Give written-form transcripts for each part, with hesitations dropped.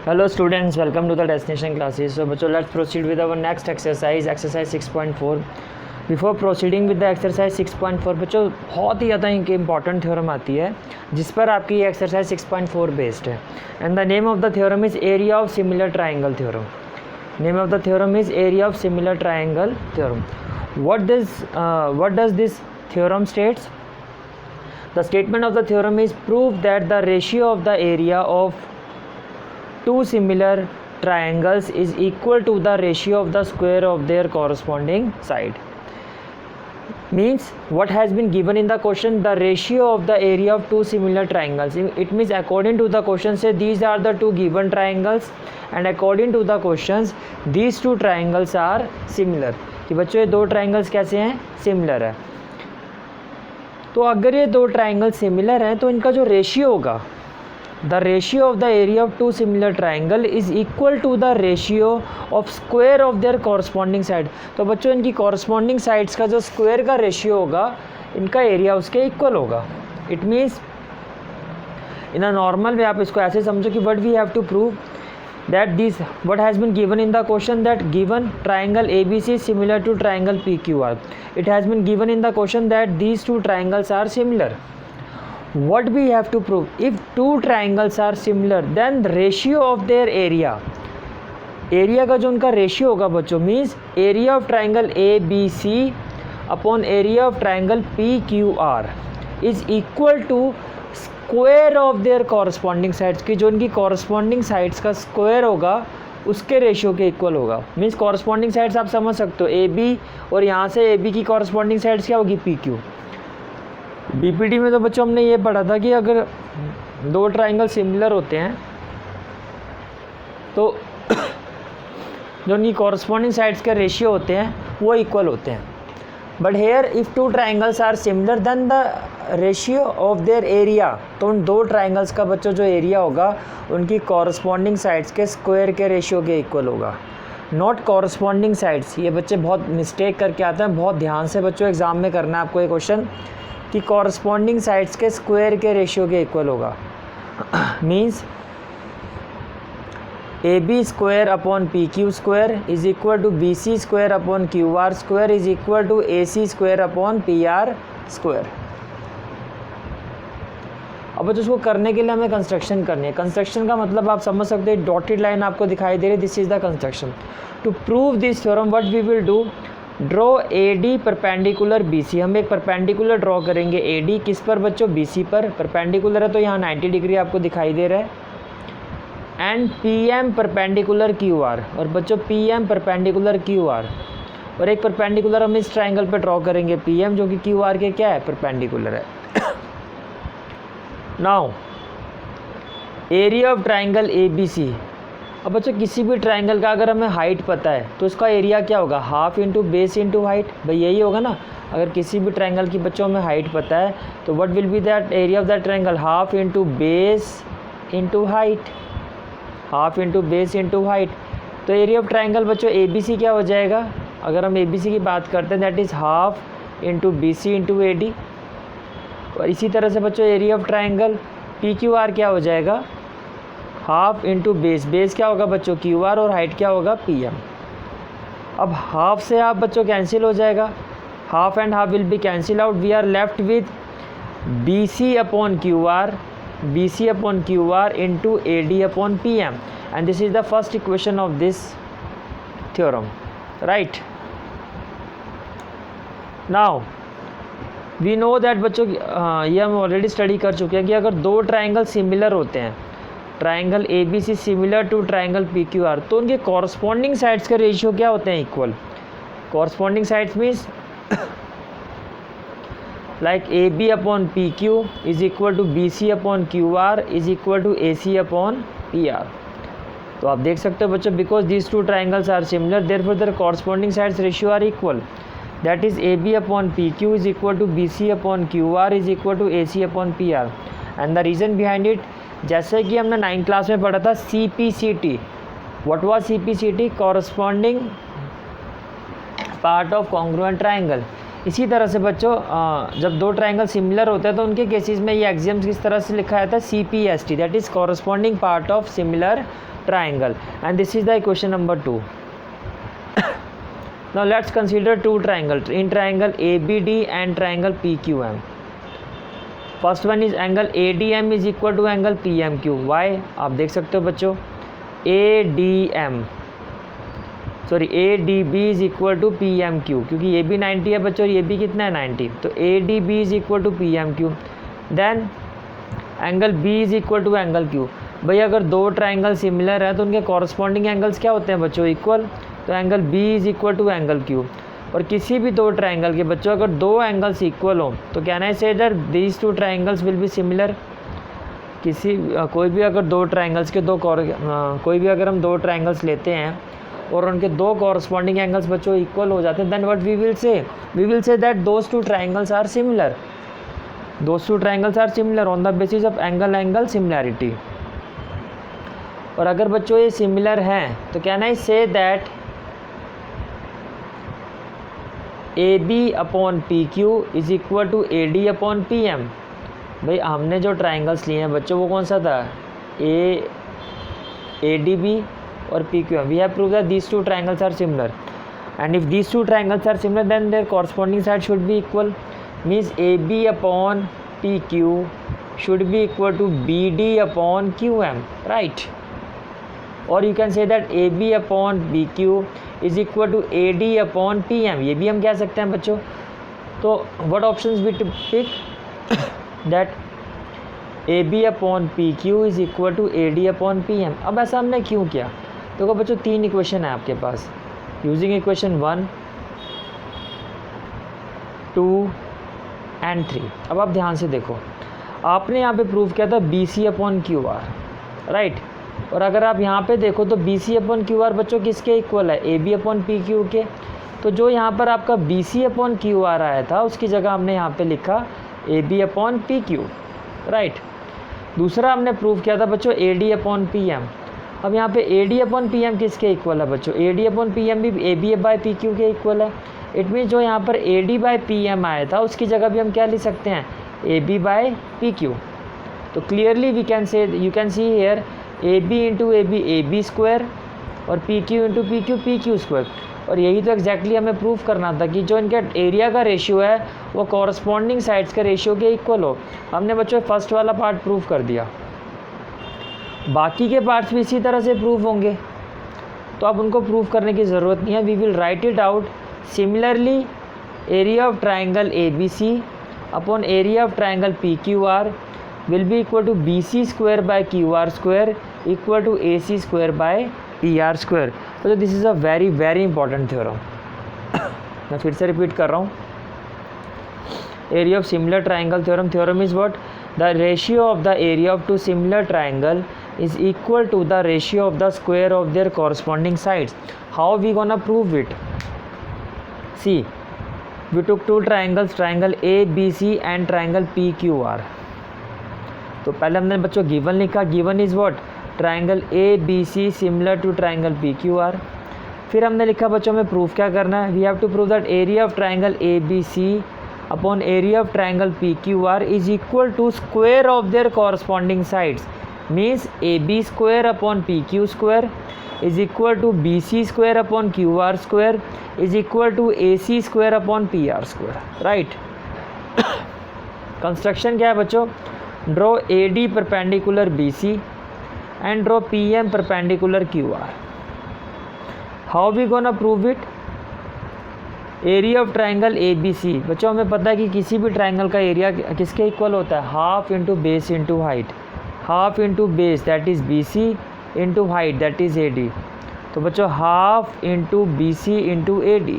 Hello students, welcome to the destination classes. So बच्चों let's proceed with our next exercise 6.4. Before proceeding with the exercise 6.4 बच्चों बहुत ही ज़्यादा important theorem आती है जिस पर आपकी ये एक्सरसाइज 6.4 बेस्ड है. And the name of the theorem is area of similar triangle theorem. Name of the theorem is area of similar triangle theorem. what does this theorem states? The statement of the theorem is prove that the ratio of the area of two similar triangles is equal to the ratio of the square of their corresponding side. Means what has been given in the question, the ratio of the area of two similar triangles. It means according to the question say these are the two given triangles and according to the questions these two triangles are similar. कि बच्चों ये दो triangles कैसे हैं, similar है. तो अगर ये दो ट्राइंगल सिमिलर हैं तो इनका जो रेशियो होगा, the ratio of the area of two similar triangle is equal to the ratio of square of their corresponding side. तो बच्चों इनकी कॉरस्पॉन्डिंग साइड्स का जो स्क्वायर का रेशियो होगा इनका एरिया उसके इक्वल होगा. It means in a normal way आप इसको ऐसे समझो कि what we have to prove that this what has been given in the question, that given triangle ABC is similar to triangle PQR. It has been given in the question that these two triangles are similar. What we have to prove, if two triangles are similar then the ratio of their area का जो उनका ratio होगा बच्चों means area of triangle ABC upon area of triangle PQR is equal to square of their corresponding sides की जो इनकी corresponding sides का square होगा उसके रेशियो के इक्वल होगा. मीन्स कॉरस्पॉन्डिंग साइड्स आप समझ सकते हो AB और यहाँ से AB की कॉरस्पॉन्डिंग साइड्स क्या होगी, PQ. BPT में तो बच्चों हमने ये पढ़ा था कि अगर दो ट्राइंगल सिमिलर होते हैं तो जो उनकी कॉरस्पॉन्डिंग साइड्स के रेशियो होते हैं वो इक्वल होते हैं. But here if two triangles are similar then the ratio of their area, तो उन दो ट्राइंगल्स का बच्चों जो एरिया होगा उनकी कॉरस्पॉन्डिंग साइड्स के स्क्वायर के रेशियो के इक्वल होगा. Not corresponding sides. ये बच्चे बहुत मिस्टेक करके आते हैं, बहुत ध्यान से बच्चों एग्जाम में करना है आपको ये क्वेश्चन कि कॉरस्पॉन्डिंग साइड्स के स्क्वायर के रेशियो के इक्वल होगा. Means AB square upon PQ square is equal to BC square upon QR square is equal to AC square upon PR square. अब बच्चों उसको करने के लिए हमें कंस्ट्रक्शन करनी है. कंस्ट्रक्शन का मतलब आप समझ सकते हैं, डॉटेड लाइन आपको दिखाई दे रही है, this is the construction. To prove this theorem what we will do, draw AD perpendicular BC. हम एक परपेंडिकुलर ड्रॉ करेंगे AD किस पर बच्चों, BC पर. परपेंडिकुलर है तो यहाँ 90 डिग्री आपको दिखाई दे रहा है. एंड PM परपेंडिकुलर QR, और बच्चों PM परपेंडिकुलर QR, और एक परपेंडिकुलर हम इस ट्राइंगल पे ड्रॉ करेंगे PM जो कि QR के क्या है, परपेंडिकुलर है. Now area of triangle ABC. अब बच्चों किसी भी ट्राइंगल का अगर हमें हाइट पता है तो उसका एरिया क्या होगा, half into base into height. भाई यही होगा ना. अगर किसी भी ट्राइंगल की बच्चों हमें हाइट पता है तो what will be that area of that triangle, half into base into height. Half into base into height. तो एरिया ऑफ ट्राइंगल बच्चों ABC क्या हो जाएगा, अगर हम ABC की बात करते हैं that is half into BC into AD. और इसी तरह से बच्चों एरिया ऑफ ट्राइंगल PQR क्या हो जाएगा, हाफ इंटू बेस. बेस क्या होगा बच्चों, QR, और हाइट क्या होगा, PM. अब हाफ से हाफ बच्चों कैंसिल हो जाएगा, half and half will be cancel out. We are left with BC upon QR into AD upon PM, and this is the first equation of this theorem, right? Now we know that बच्चों ये हम already study कर चुके हैं कि अगर दो triangle similar होते हैं, triangle ABC similar to triangle PQR, तो उनके कॉरस्पॉन्डिंग साइड्स के रेशियो क्या होते हैं, equal. Corresponding sides means like AB upon PQ is equal to BC upon QR is equal to AC upon PR. तो आप देख सकते हो बच्चों because these two triangles are similar therefore their corresponding sides ratio are equal. That is AB upon PQ is equal to BC upon QR is equal to AC upon PR. And the reason behind it, जैसे कि हमने 9th class में पढ़ा था CPCT. What was CPCT? Corresponding part of congruent triangle. इसी तरह से बच्चों जब दो ट्राइंगल सिमिलर होते हैं तो उनके केसेस में ये एक्सियम्स किस तरह से लिखा जाता है, CPST, that is corresponding part of similar triangle, and this is the equation number 2. Now let's consider two triangles in triangle ABD and triangle PQM. First one is angle ADM is equal to angle PMQ. Why? आप देख सकते हो बच्चों, ADB is equal to PMQ, क्योंकि ये भी 90 है बच्चों और ये भी कितना है 90, तो ADB is equal to PMQ. Then angle B is equal to angle Q. भाई अगर दो ट्राइंगल सिमिलर है तो उनके कॉरस्पॉन्डिंग एंगल्स क्या होते हैं बच्चों, इक्वल. तो angle B is equal to angle Q. और किसी भी दो ट्राइंगल के बच्चों अगर दो एंगल्स इक्वल हो तो can I say that these two triangles will be similar. कोई भी अगर दो ट्राइंगल्स के कोई भी अगर हम दो ट्राइंगल्स लेते हैं और उनके दो कॉरस्पॉन्डिंग एंगल्स बच्चों इक्वल हो जाते हैं, then what we will say that those two triangles are similar. Those two triangles are similar on the basis of angle similarity. और अगर बच्चों ये सिमिलर हैं तो can I say that AB upon PQ is equal to AD upon PM. भाई हमने जो triangles लिए हैं बच्चों वो कौन सा था, ADB और PQM. We have prove that these two triangles are similar, and if these two triangles are similar then their corresponding side should be equal. Means AB upon PQ should be equal to BD upon QM, right? Or you can say that AB upon BQ is equal to AD upon PM. ये भी हम कह सकते हैं बच्चों. तो what options we to pick? that AB upon PQ is equal to AD upon PM. अब ऐसा हमने क्यों किया? देखो बच्चों तीन इक्वेशन है आपके पास. Using equation 1, 2 and 3. अब आप ध्यान से देखो, आपने यहाँ पे प्रूव किया था BC अपॉन QR, राइट. और अगर आप यहाँ पे देखो तो BC अपॉन QR बच्चों किसके इक्वल है, AB अपॉन PQ के. तो जो यहाँ पर आपका BC अपॉन QR आया था उसकी जगह हमने यहाँ पे लिखा AB अपॉन PQ, राइट. दूसरा हमने प्रूव किया था बच्चों AD अपॉन PM. अब यहाँ पे AD अपॉन PM किसके इक्वल है बच्चों, AD अपॉन PM भी AB बाय PQ के इक्वल है. इट मीन्स जो यहाँ पर AD बाय PM आया था उसकी जगह भी हम क्या लिख सकते हैं, AB बाय PQ. तो clearly we can say, you can see here AB into AB square और PQ इंटू PQ स्क्वायर. और यही तो एग्जैक्टली हमें प्रूव करना था कि जो इनका एरिया का रेशियो है वो कॉरस्पॉन्डिंग साइड्स के रेशियो के इक्वल हो. हमने बच्चों फर्स्ट वाला पार्ट प्रूव कर दिया, बाकी के पार्ट्स भी इसी तरह से प्रूव होंगे, तो अब उनको प्रूव करने की ज़रूरत नहीं है. We will write it out. Similarly area of triangle ABC upon area of triangle PQR will be equal to BC square by QR square equal to AC square by PR square. तो this is a very very important theorem. मैं फिर से repeat कर रहा हूँ. Area of similar triangle theorem is what, the ratio of the area of two similar triangle is equal to the ratio of the square of their corresponding sides. How we gonna prove it? See, we took two triangles, triangle ABC and triangle PQR. तो पहले हमने बच्चों given लिखा, given is what, triangle ABC similar to triangle PQR. फिर हमने लिखा बच्चों में प्रूफ क्या करना है, we have to prove that area of triangle ABC upon area of triangle PQR is equal to square of their corresponding sides. Means AB square upon PQ square is equal to BC square upon QR square is equal to AC square upon PR square, right. Construction क्या है बच्चों, draw AD perpendicular BC and draw PM perpendicular QR. How we gonna prove it? Area of triangle ABC बच्चों हमें पता है कि किसी भी ट्राइंगल का एरिया किसके इक्वल होता है, half into base into height. Half into base that is BC into height that is AD. तो बच्चों half into BC into AD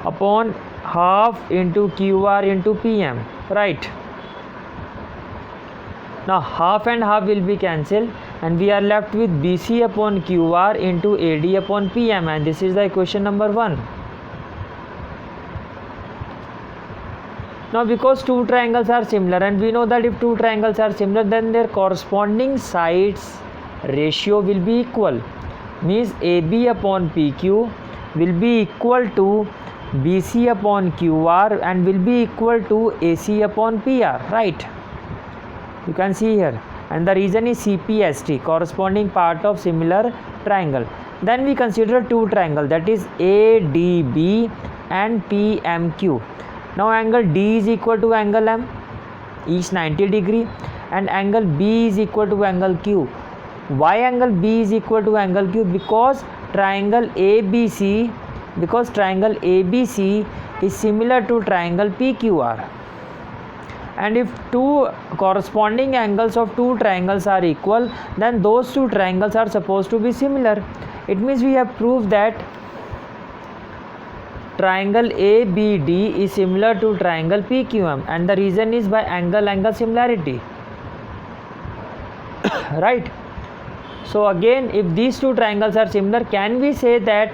upon half into QR into PM, right. Now half and half will be cancelled and we are left with BC upon QR into AD upon PM, and this is the equation number 1. Now because two triangles are similar and we know that if two triangles are similar then their corresponding sides ratio will be equal. Means AB upon PQ will be equal to BC upon QR and will be equal to AC upon PR, right. You can see here and the region is CPST, corresponding part of similar triangle. Then we consider two triangles, that is ADB and PMQ. Now angle D is equal to angle M, each 90 degree, and angle B is equal to angle Q. Why angle B is equal to angle Q? Because triangle ABC is similar to triangle PQR. And if two corresponding angles of two triangles are equal, then those two triangles are supposed to be similar. It means we have proved that triangle ABD is similar to triangle PQM, and the reason is by angle similarity. Right? So again, if these two triangles are similar, can we say that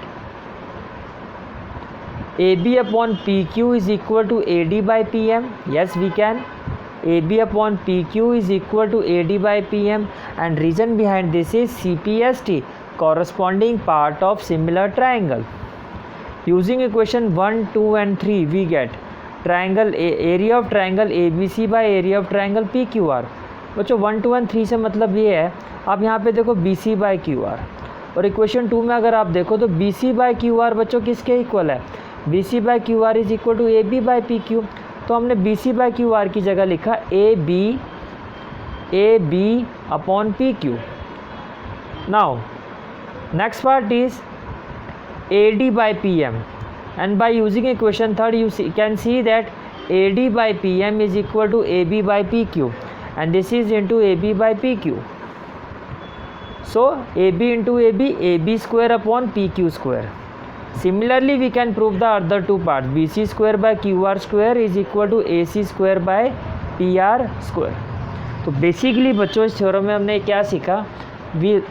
AB upon PQ is equal to AD by PM? Yes, we can. AB upon PQ is equal to AD by PM, and reason behind this is CPST, corresponding part of similar triangle. Using equation 1, 2 and 3, we get area of triangle ABC by area of triangle PQR. बच्चों 1, 2 and 3 से मतलब ये है, आप यहाँ पे देखो BC by QR, और इक्वेशन 2 में अगर आप देखो तो BC by QR बच्चों किसके इक्वल है? BC by QR is equal to AB by PQ. तो हमने BC by QR की जगह लिखा AB upon PQ. Now next part is AD by PM, and by using equation 3 you can see that AD by PM is equal to AB by PQ, and this is into AB by PQ. So AB into AB square upon PQ square. Similarly we can prove the other two parts. BC square by QR square is equal to AC square by PR square. तो basically बच्चों इस theorem में हमने क्या सीखा? We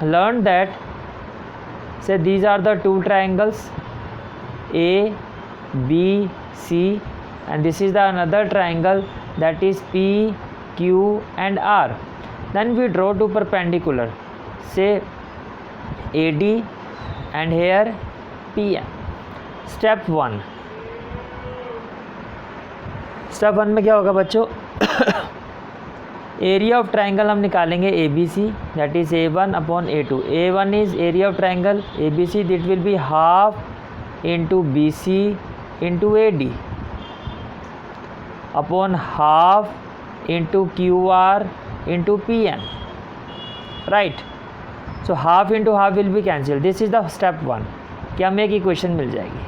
learned that say these are the two triangles A, B, C, and this is the another triangle, that is P, Q and R. Then we draw two perpendicular, say AD and here PM. Step 1 में क्या होगा बच्चों? Area of triangle हम निकालेंगे ABC, that is A1 upon A2. A1 is area of triangle ABC, that will be half into BC into AD upon half into QR into PM. Right, so half into half will be cancel. This is the step 1 कि हमें एक equation मिल जाएगी.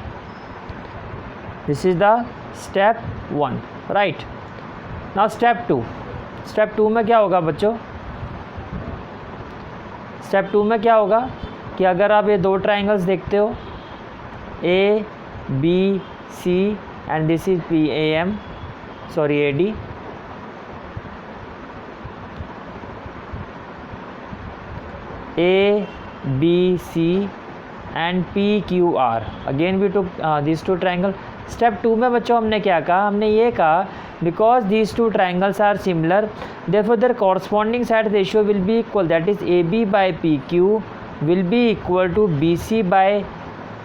This is the step 1. Right, now step 2. Step 2 में क्या होगा बच्चों? Step 2 में क्या होगा कि अगर आप ये दो ट्राइंगल्स देखते हो A, B, C and this is PAM, sorry AD. A, B, C and PQR. Again we took these two triangle. Step 2 में बच्चों हमने क्या कहा? हमने ये कहा because these two triangles are similar, therefore their corresponding side ratio will be equal, that is AB by PQ will be equal to BC by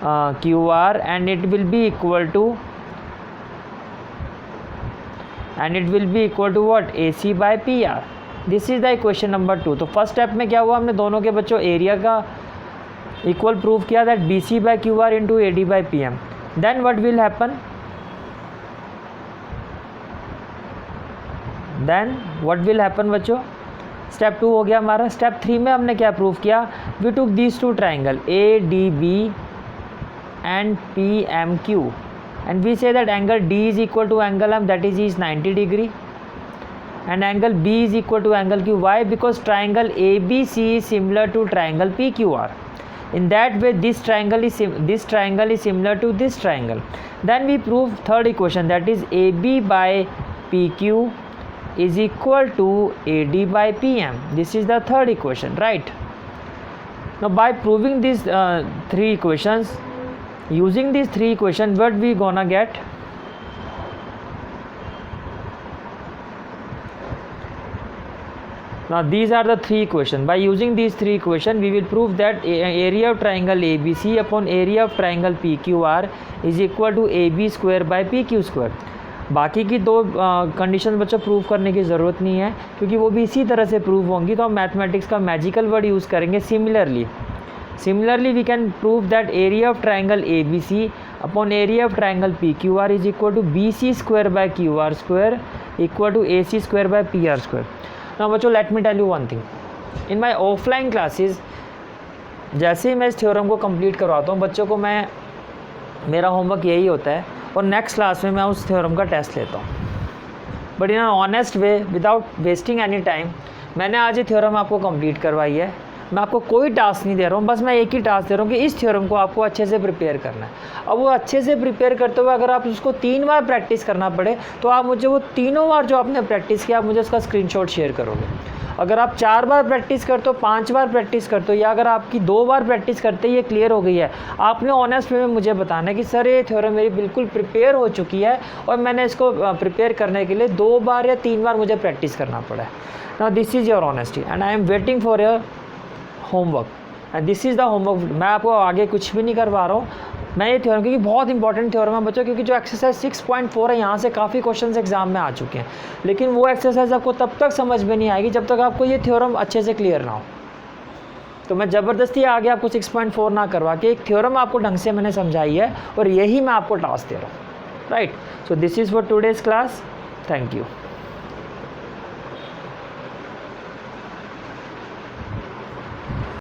QR, and it will be equal to what? AC by PR. This is the equation number 2. तो first step में क्या हुआ? हमने दोनों के बच्चों area का equal prove किया, that BC by QR into AD by PM. Then what will happen? बच्चों? स्टेप 2 हो गया हमारा. स्टेप 3 में हमने क्या प्रूव किया? We took these two triangle ADB and PMQ, and we say that angle D is equal to angle M, that is 90 degree, and angle B is equal to angle Q. Why? Because triangle ABC is similar to triangle PQR. In that way this triangle is similar to this triangle. Then we prove third equation, that is AB by PQ is equal to AD by PM. This is the third equation, right? Now by proving these three equations, using these three equations, what we gonna get? Now these are the three equations. By using these three equations, we will prove that area of triangle ABC upon area of triangle PQR is equal to AB square by PQ square. बाकी की दो condition बच्चों prove करने की ज़रूरत नहीं है, क्योंकि वो भी इसी तरह से प्रूव होंगी। तो हम मैथमेटिक्स का मैजिकल वर्ड यूज़ करेंगे similarly we can prove that area of triangle A B C upon area of triangle P Q R is equal to B C square by Q R square equal to A C square by P R square. Now बच्चों let me tell you one thing, in my offline classes जैसे ही मैं इस theorem को complete करवाता हूँ बच्चों को, मेरा होमवर्क यही होता है और नेक्स्ट क्लास में मैं उस थ्योरम का टेस्ट लेता हूँ। But in an honest way without wasting any time मैंने आज ये थ्योरम आपको कंप्लीट करवाई है। मैं आपको कोई टास्क नहीं दे रहा हूँ, बस मैं एक ही टास्क दे रहा हूँ कि इस थ्योरम को आपको अच्छे से प्रिपेयर करना है। अब वो अच्छे से प्रिपेयर करते हुए अगर आप उसको 3 बार प्रैक्टिस करना पड़े तो आप मुझे वो तीनों बार जो आपने प्रैक्टिस किया आप मुझे उसका स्क्रीनशॉट शेयर करोगे। अगर आप 4 बार प्रैक्टिस करते हो, 5 बार प्रैक्टिस करते हो, या अगर आपकी 2 बार प्रैक्टिस करते ये क्लियर हो गई है, आपने ऑनेस्ट वे में मुझे बताना है कि सर ये थ्योरम मेरी बिल्कुल प्रिपेयर हो चुकी है और मैंने इसको प्रिपेयर करने के लिए 2 बार या 3 बार मुझे प्रैक्टिस करना पड़ा है। Now this is your honesty and I am waiting for your homework and this is the homework. मैं आपको आगे कुछ भी नहीं करवा रहा हूँ, मैं ये थ्योरम, क्योंकि बहुत इंपॉर्टेंट थ्योरम है बच्चों, क्योंकि जो एक्सरसाइज 6.4 है यहाँ से काफ़ी क्वेश्चंस एग्जाम में आ चुके हैं, लेकिन वो एक्सरसाइज आपको तब तक समझ में नहीं आएगी जब तक आपको ये थ्योरम अच्छे से क्लियर ना हो। तो मैं ज़बरदस्ती आगे आपको 6.4 ना करवा के एक थ्योरम आपको ढंग से मैंने समझाई है और यही मैं आपको टास्क दे रहा हूँ, right. So this is for today's class, thank you.